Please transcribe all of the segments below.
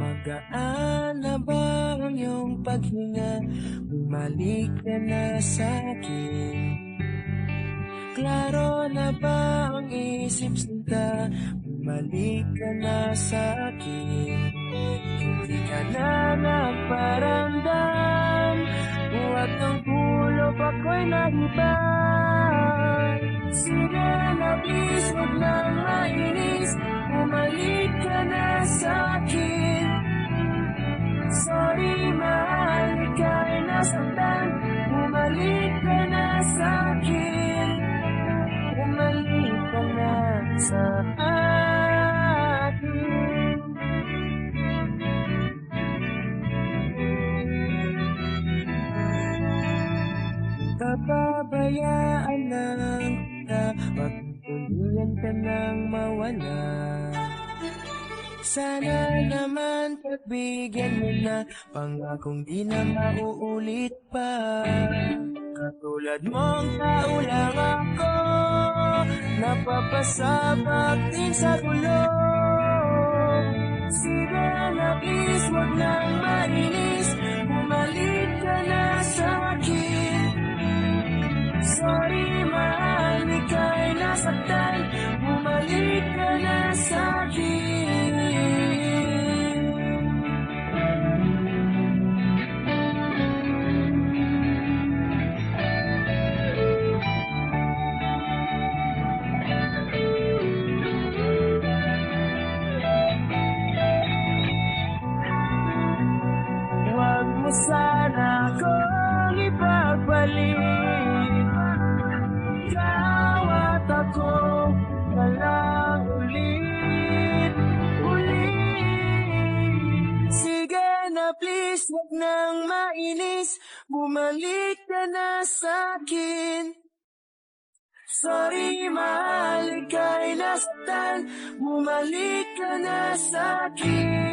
Magaan na ba ang iyong paghinga? Bumalik ka na sa'kin. Klaro na ba ang isip sinta? Bumalik ka na sa'kin. Hindi ka na nagparamdam, buhat ng tulog ako'y nahibang. Sige na please, huwag nang mainis, bumalik ka na sa'kin. Sorry mahal, ika'y nasaktan, bumalik ka na sa'kin. Bumalik ka na sa akin. Papabayaan lang kita, pagtutuloyan ka nang mawala. Sana naman pagbigyan mo na, pangakong di na mauulit pa. Katulad mong tao lang ako, napapasabak din sa gulong. Sige na please, huwag nang mainis, bumalik ka na sa'kin. Sorry mahal, ika'y nasaktan, bumalik ka na sa'kin. Huwag mo sana akong ipagpalit, ikaw at ako na lang ulit. Sige na please, huwag nang mainis, bumalik ka na sa'kin. Sorry mahal, ika'y nasaktan, bumalik ka na sa'kin.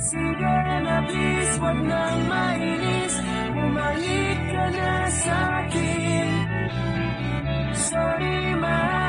Sige na please, huwag nang mainis, bumalik ka na sa'kin. Sorry mahal.